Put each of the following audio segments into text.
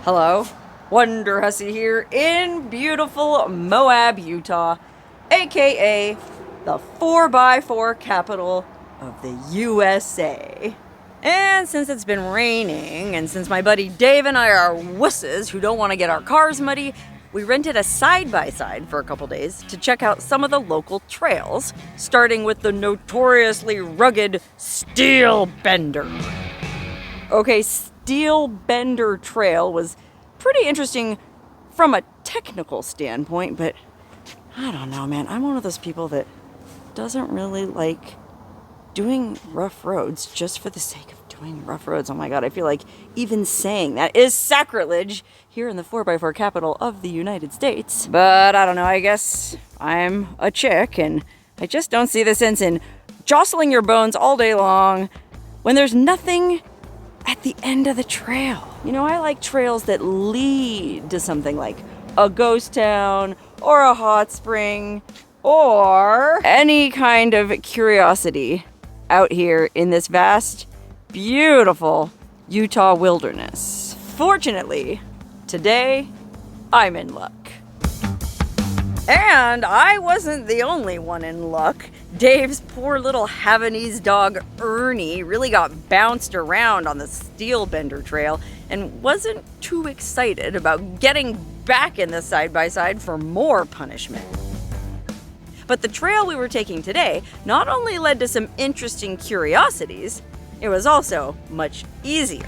Hello, Wonderhussy here in beautiful Moab, Utah, aka the 4x4 capital of the USA. And since it's been raining, and since my buddy Dave and I are wusses who don't want to get our cars muddy, we rented a side-by-side for a couple days to check out some of the local trails, starting with the notoriously rugged Steel Bender. Okay, Steel Bender Trail was pretty interesting from a technical standpoint, but I don't know, man. I'm one of those people that doesn't really like doing rough roads just for the sake of doing rough roads. Oh my god, I feel like even saying that is sacrilege here in the 4x4 capital of the United States. But I don't know, I guess I'm a chick and I just don't see the sense in jostling your bones all day long when there's nothing at the end of the trail. You know, I like trails that lead to something like a ghost town or a hot spring or any kind of curiosity out here in this vast, beautiful Utah wilderness. Fortunately, today I'm in luck. And I wasn't the only one in luck. Dave's poor little Havanese dog Ernie really got bounced around on the Steel Bender Trail and wasn't too excited about getting back in the side-by-side for more punishment. But the trail we were taking today not only led to some interesting curiosities, it was also much easier.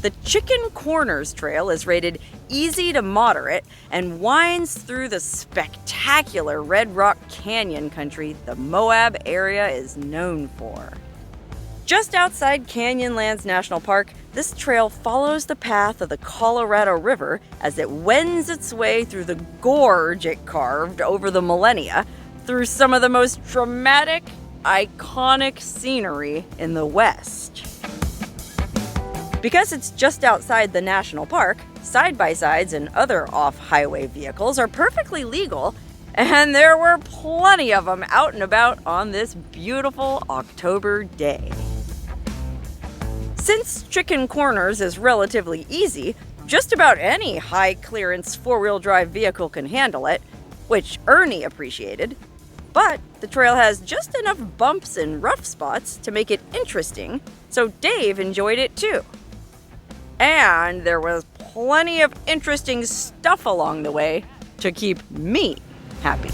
The Chicken Corners Trail is rated easy to moderate and winds through the spectacular Red Rock Canyon country the Moab area is known for. Just outside Canyonlands National Park, this trail follows the path of the Colorado River as it wends its way through the gorge it carved over the millennia through some of the most dramatic, iconic scenery in the West. Because it's just outside the national park, side-by-sides and other off-highway vehicles are perfectly legal, and there were plenty of them out and about on this beautiful October day. Since Chicken Corners is relatively easy, just about any high-clearance four-wheel drive vehicle can handle it, which Ernie appreciated, but the trail has just enough bumps and rough spots to make it interesting, so Dave enjoyed it too. And there was plenty of interesting stuff along the way to keep me happy.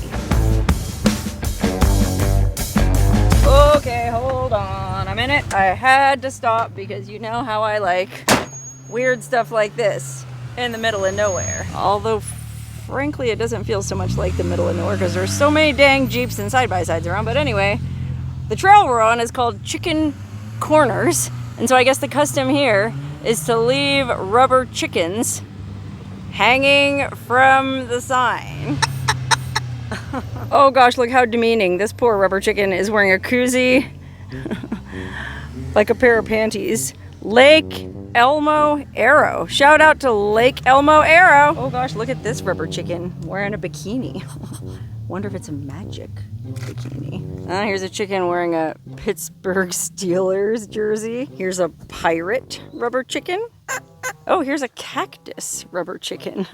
Okay, hold on a minute. I had to stop because you know how I like weird stuff like this in the middle of nowhere. Although, frankly, it doesn't feel so much like the middle of nowhere because there's so many dang Jeeps and side-by-sides around. But anyway, the trail we're on is called Chicken Corners. And so I guess the custom here is to leave rubber chickens hanging from the sign. Oh gosh, look how demeaning. This poor rubber chicken is wearing a koozie, like a pair of panties. Lake Elmo Arrow. Shout out to Lake Elmo Arrow. Oh gosh, look at this rubber chicken wearing a bikini. Wonder if it's a magic bikini. Here's a chicken wearing a Pittsburgh Steelers jersey. Here's a pirate rubber chicken. Oh, here's a cactus rubber chicken.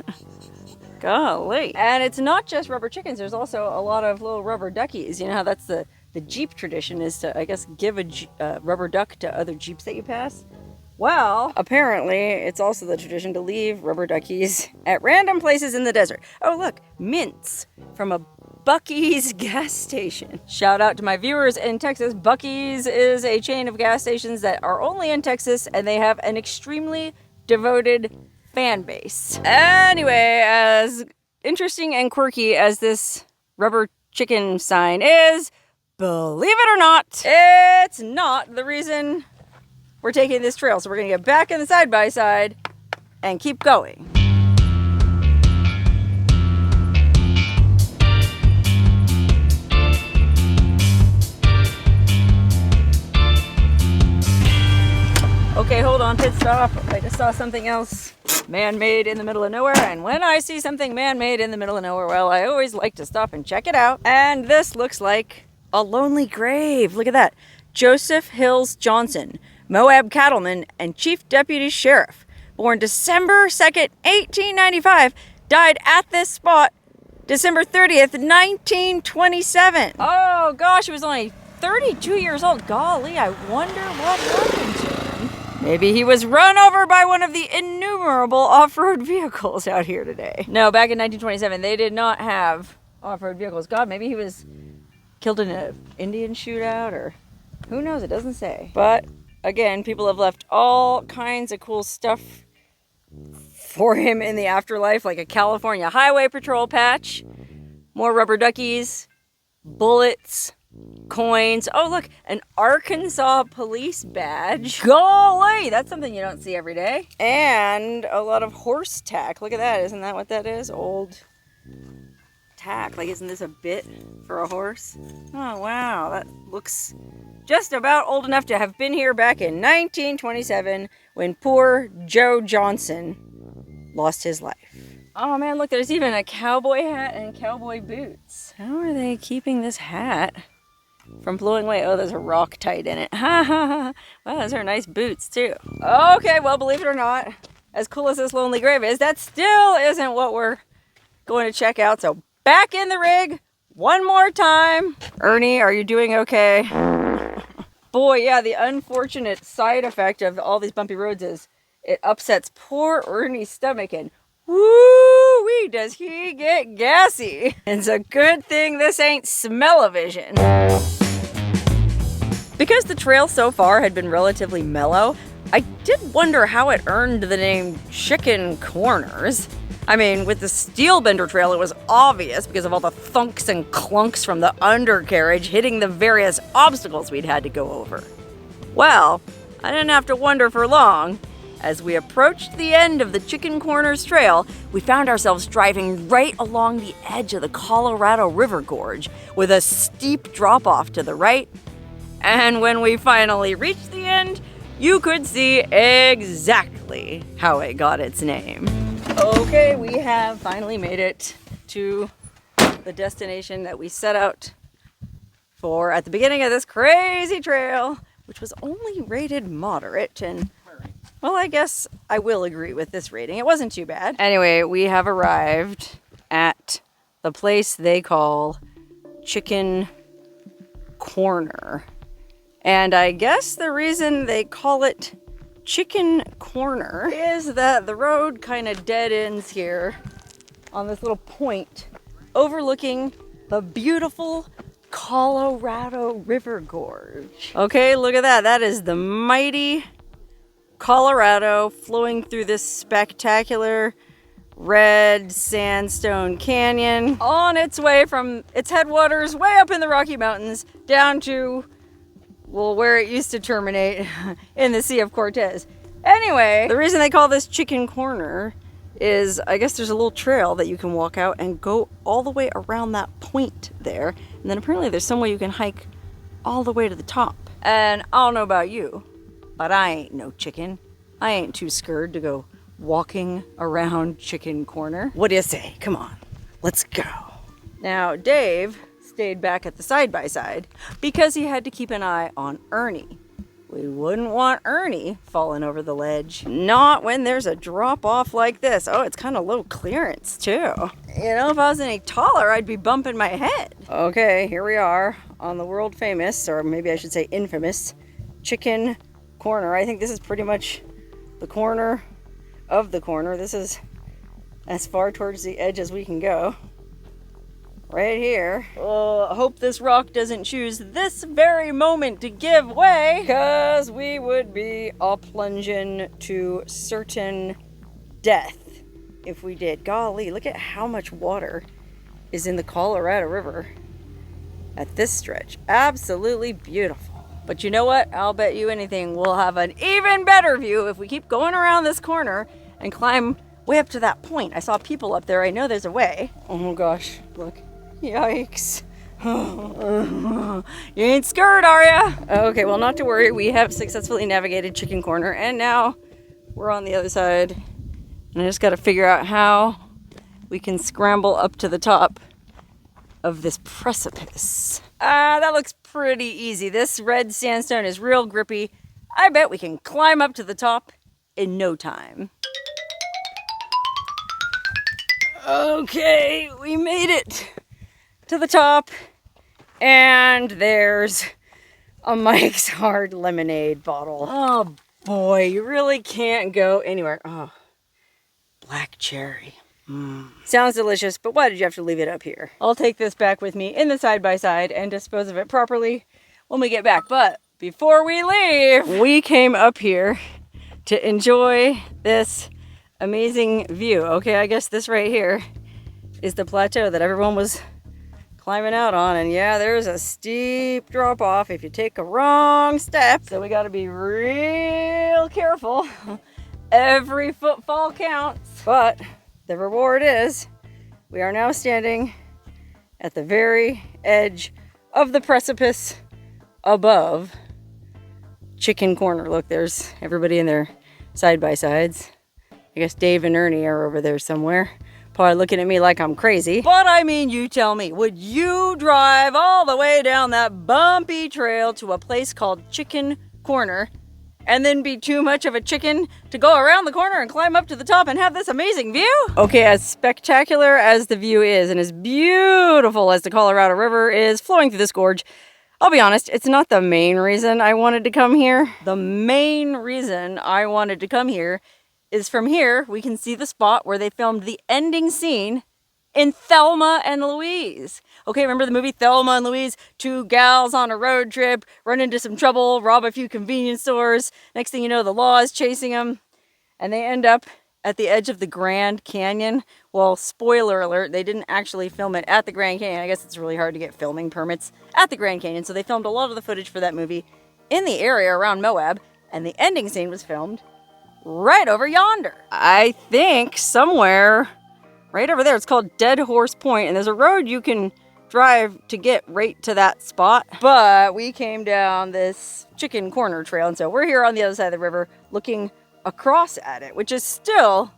Golly. And it's not just rubber chickens. There's also a lot of little rubber duckies. You know how that's the Jeep tradition is to, I guess, give a rubber duck to other Jeeps that you pass? Well, apparently it's also the tradition to leave rubber duckies at random places in the desert. Oh, look, mints from a Buc-ee's gas station. Shout out to my viewers in Texas. Buc-ee's is a chain of gas stations that are only in Texas, and they have an extremely devoted fan base. Anyway, as interesting and quirky as this rubber chicken sign is, believe it or not, it's not the reason we're taking this trail. So we're gonna get back in the side-by-side and keep going. Okay, hold on, pit stop. I just saw something else man-made in the middle of nowhere, and when I see something man-made in the middle of nowhere, well, I always like to stop and check it out. And this looks like a lonely grave. Look at that. Joseph Hills Johnson, Moab cattleman and chief deputy sheriff. born December 2nd, 1895, died at this spot December 30th, 1927. Oh gosh, he was only 32 years old. Golly, I wonder what happened to him. Maybe he was run over by one of the innumerable off-road vehicles out here today. No, back in 1927, they did not have off-road vehicles. God, maybe he was killed in an Indian shootout, or who knows, it doesn't say. But again, people have left all kinds of cool stuff for him in the afterlife, like a California Highway Patrol patch, more rubber duckies, bullets, coins. Oh, look, an Arkansas police badge. Golly, that's something you don't see every day. And a lot of horse tack. Look at that. Isn't that what that is? Old tack. Like, isn't this a bit for a horse? Oh, wow. That looks just about old enough to have been here back in 1927 when poor Joe Johnson lost his life. Oh man, look, there's even a cowboy hat and cowboy boots. How are they keeping this hat from blowing away? Oh, there's a rock tight in it. Ha ha ha. Wow, those are nice boots too. Okay, well, believe it or not, as cool as this lonely grave is, that still isn't what we're going to check out. So back in the rig one more time. Ernie, are you doing okay? Boy, yeah, the unfortunate side effect of all these bumpy roads is it upsets poor Ernie's stomach, and woo-wee, does he get gassy. It's a good thing this ain't smell-o-vision. Because the trail so far had been relatively mellow, I did wonder how it earned the name Chicken Corners. I mean, with the Steelbender Trail, it was obvious because of all the thunks and clunks from the undercarriage hitting the various obstacles we'd had to go over. Well, I didn't have to wonder for long. As we approached the end of the Chicken Corners Trail, we found ourselves driving right along the edge of the Colorado River Gorge with a steep drop-off to the right. And when we finally reached the end, you could see exactly how it got its name. Okay, we have finally made it to the destination that we set out for at the beginning of this crazy trail, which was only rated moderate, and well, I guess I will agree with this rating. It wasn't too bad. Anyway, we have arrived at the place they call Chicken Corner. And I guess the reason they call it Chicken Corner is that the road kind of dead ends here on this little point overlooking the beautiful Colorado River Gorge. Okay, look at that. That is the mighty Colorado flowing through this spectacular red sandstone canyon on its way from its headwaters way up in the Rocky Mountains down to, well, where it used to terminate in the Sea of Cortez. Anyway, the reason they call this Chicken Corner is I guess there's a little trail that you can walk out and go all the way around that point there. And then apparently there's some way you can hike all the way to the top. And I don't know about you, but I ain't no chicken. I ain't too scared to go walking around Chicken Corner. What do you say? Come on, let's go. Now, Dave stayed back at the side-by-side because he had to keep an eye on Ernie. We wouldn't want Ernie falling over the ledge. Not when there's a drop-off like this. Oh, it's kind of low clearance, too. You know, if I was any taller, I'd be bumping my head. Okay, here we are on the world-famous, or maybe I should say infamous, Chicken Corner. I think this is pretty much the corner of the corner. This is as far towards the edge as we can go. Right here. Oh, I hope this rock doesn't choose this very moment to give way, because we would be a plunging to certain death if we did. Golly, look at how much water is in the Colorado River at this stretch. Absolutely beautiful. But you know what? I'll bet you anything we'll have an even better view if we keep going around this corner and climb way up to that point. I saw people up there. I know there's a way. Oh gosh, look. Yikes. You ain't scared, are ya? Okay, well, not to worry. We have successfully navigated Chicken Corner, and now we're on the other side. And I just got to figure out how we can scramble up to the top of this precipice. That looks pretty easy. This red sandstone is real grippy. I bet we can climb up to the top in no time. Okay, we made it to the top, and there's a Mike's Hard Lemonade bottle. Oh boy, you really can't go anywhere. Oh, black cherry. Sounds delicious, but why did you have to leave it up here? I'll take this back with me in the side-by-side and dispose of it properly when we get back. But before we leave, we came up here to enjoy this amazing view. Okay, I guess this right here is the plateau that everyone was climbing out on. And yeah, there's a steep drop off if you take a wrong step. So we got to be real careful. Every footfall counts. But the reward is we are now standing at the very edge of the precipice above Chicken Corner. Look, there's everybody in their side-by-sides. I guess Dave and Ernie are over there somewhere. Probably looking at me like I'm crazy. But I mean, you tell me, would you drive all the way down that bumpy trail to a place called Chicken Corner and then be too much of a chicken to go around the corner and climb up to the top and have this amazing view? Okay, as spectacular as the view is and as beautiful as the Colorado River is flowing through this gorge, I'll be honest, it's not the main reason I wanted to come here. The main reason I wanted to come here is from here, we can see the spot where they filmed the ending scene in Thelma and Louise. Okay, remember the movie Thelma and Louise? Two gals on a road trip, run into some trouble, rob a few convenience stores. Next thing you know, the law is chasing them. And they end up at the edge of the Grand Canyon. Well, spoiler alert, they didn't actually film it at the Grand Canyon. I guess it's really hard to get filming permits at the Grand Canyon. So they filmed a lot of the footage for that movie in the area around Moab. And the ending scene was filmed right over yonder. I think somewhere right over there. It's called Dead Horse Point, and there's a road you can drive to get right to that spot. But we came down this Chicken Corner trail, and so we're here on the other side of the river looking across at it, which is still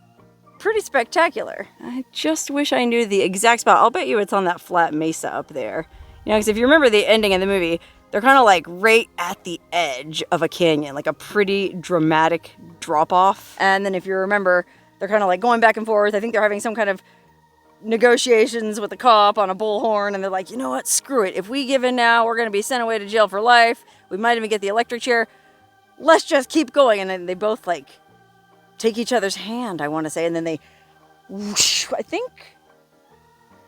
pretty spectacular. I just wish I knew the exact spot. I'll bet you it's on that flat mesa up there. You know, because if you remember the ending of the movie, they're kind of like right at the edge of a canyon, like a pretty dramatic drop off. And then if you remember, they're kind of like going back and forth. I think they're having some kind of negotiations with the cop on a bullhorn. And they're like, you know what? Screw it. If we give in now, we're going to be sent away to jail for life. We might even get the electric chair. Let's just keep going. And then they both like take each other's hand, I want to say. And then they whoosh, I think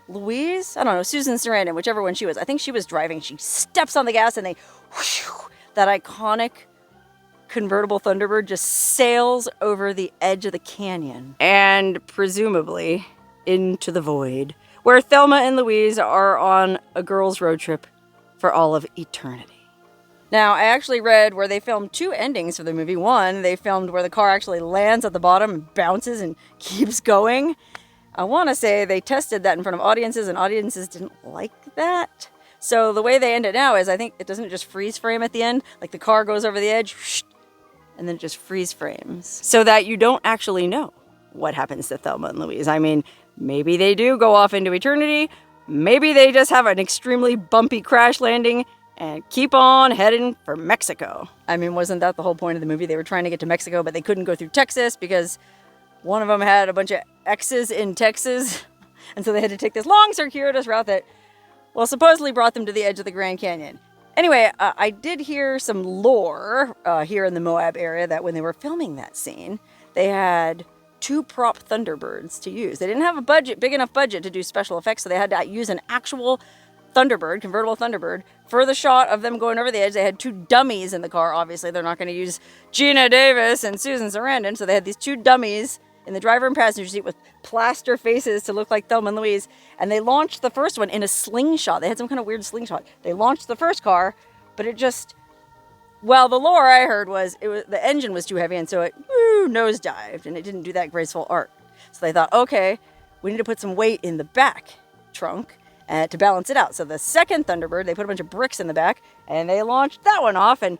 Louise, I don't know, Susan Sarandon, whichever one she was. I think she was driving. She steps on the gas and they, whoosh, that iconic convertible Thunderbird just sails over the edge of the canyon and presumably into the void, where Thelma and Louise are on a girls' road trip for all of eternity. Now, I actually read where they filmed two endings for the movie. One, they filmed where the car actually lands at the bottom and bounces and keeps going. I want to say they tested that in front of audiences, and audiences didn't like that. So the way they end it now is, I think it doesn't just freeze frame at the end, like the car goes over the edge, and then it just freeze frames, so that you don't actually know what happens to Thelma and Louise. I mean, maybe they do go off into eternity, maybe they just have an extremely bumpy crash landing and keep on heading for Mexico. I mean, wasn't that the whole point of the movie? They were trying to get to Mexico, but they couldn't go through Texas because one of them had a bunch of exes in Texas. And so they had to take this long circuitous route that, well, supposedly brought them to the edge of the Grand Canyon. Anyway, I did hear some lore here in the Moab area that when they were filming that scene, they had two prop Thunderbirds to use. They didn't have a budget, big enough budget to do special effects, so they had to use an actual Thunderbird, convertible Thunderbird, for the shot of them going over the edge. They had two dummies in the car. Obviously, they're not going to use Gina Davis and Susan Sarandon, so they had these two dummies in the driver and passenger seat with plaster faces to look like Thelma and Louise. And they launched the first one in a slingshot. They had some kind of weird slingshot. They launched the first car, but it just, well, the lore I heard was the engine was too heavy, and so it nosedived, and it didn't do that graceful arc. So they thought, okay, we need to put some weight in the back trunk to balance it out. So the second Thunderbird, they put a bunch of bricks in the back, and they launched that one off, and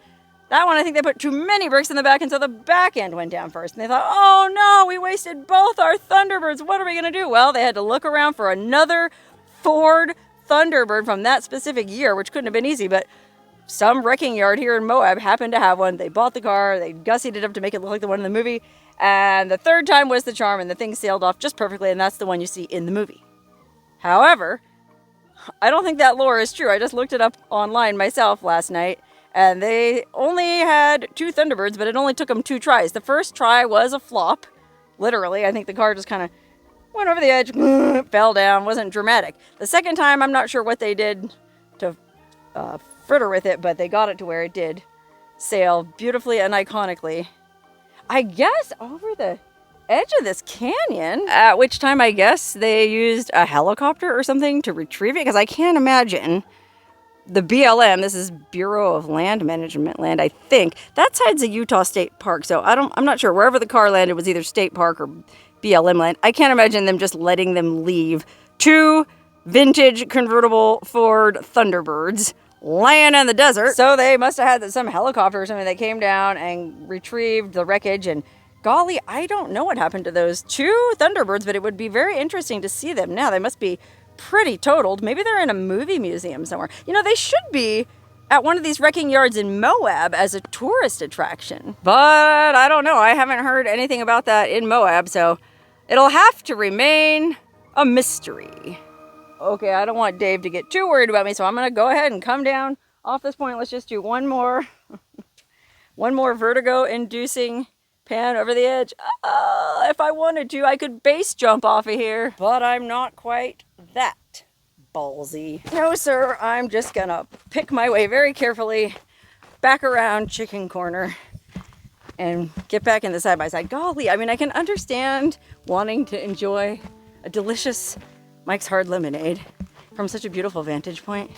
that one, I think they put too many bricks in the back, and so the back end went down first. And they thought, oh no, we wasted both our Thunderbirds. What are we going to do? Well, they had to look around for another Ford Thunderbird from that specific year, which couldn't have been easy, but some wrecking yard here in Moab happened to have one. They bought the car, they gussied it up to make it look like the one in the movie, And the third time was the charm, and the thing sailed off just perfectly, and that's the one you see in the movie. However, I don't think that lore is true. I just looked it up online myself last night, and they only had 2 Thunderbirds, but it only took them 2 tries. The first try was a flop, literally. I think the car just kind of went over the edge, fell down, wasn't dramatic. The second time, I'm not sure what they did to fritter with it, but they got it to where it did sail beautifully and iconically. I guess over the edge of this canyon, at which time I guess they used a helicopter or something to retrieve it, because I can't imagine the BLM, this is Bureau of Land Management land, I think, that side's a Utah State Park, so I'm not sure. Wherever the car landed was either state park or BLM land. I can't imagine them just letting them leave 2 vintage convertible Ford Thunderbirds laying in the desert. So they must have had some helicopter or something that came down and retrieved the wreckage, and golly, I don't know what happened to those 2 Thunderbirds, but it would be very interesting to see them now. They must be pretty totaled. Maybe they're in a movie museum somewhere. You know, they should be at one of these wrecking yards in Moab as a tourist attraction. But I don't know. I haven't heard anything about that in Moab, so it'll have to remain a mystery. Okay, I don't want Dave to get too worried about me, so I'm going to go ahead and come down off this point. Let's just do one more vertigo-inducing pan over the edge. If I wanted to, I could base jump off of here, but I'm not quite that ballsy. No, sir, I'm just going to pick my way very carefully back around Chicken Corner and get back in the side-by-side. Golly, I mean, I can understand wanting to enjoy a delicious Mike's Hard Lemonade from such a beautiful vantage point.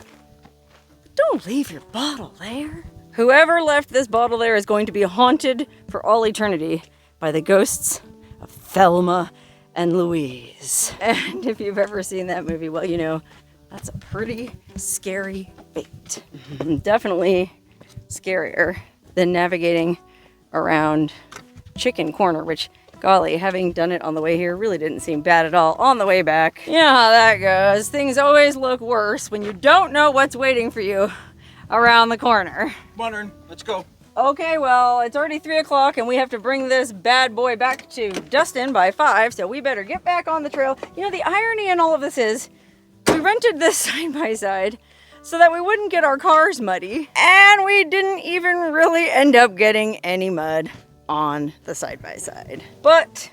But don't leave your bottle there. Whoever left this bottle there is going to be haunted for all eternity by the ghosts of Thelma and Louise. And if you've ever seen that movie, well, you know, that's a pretty scary fate. Definitely scarier than navigating around Chicken Corner, which, golly, having done it on the way here really didn't seem bad at all on the way back. You know how that goes. Things always look worse when you don't know what's waiting for you around the corner. Wondering, let's go. Okay, well, it's already 3 o'clock and we have to bring this bad boy back to Dustin by 5, so we better get back on the trail. You know, the irony in all of this is we rented this side-by-side so that we wouldn't get our cars muddy, and we didn't even really end up getting any mud on the side-by-side. But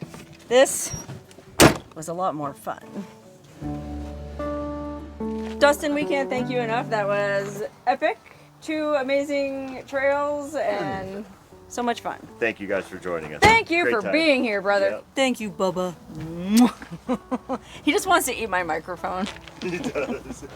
this was a lot more fun. Dustin, we can't thank you enough. That was epic. 2 amazing trails and so much fun. Thank you guys for joining us. Thank you Great for time. being here, brother. Yep. Thank you, Bubba. He just wants to eat my microphone. He does.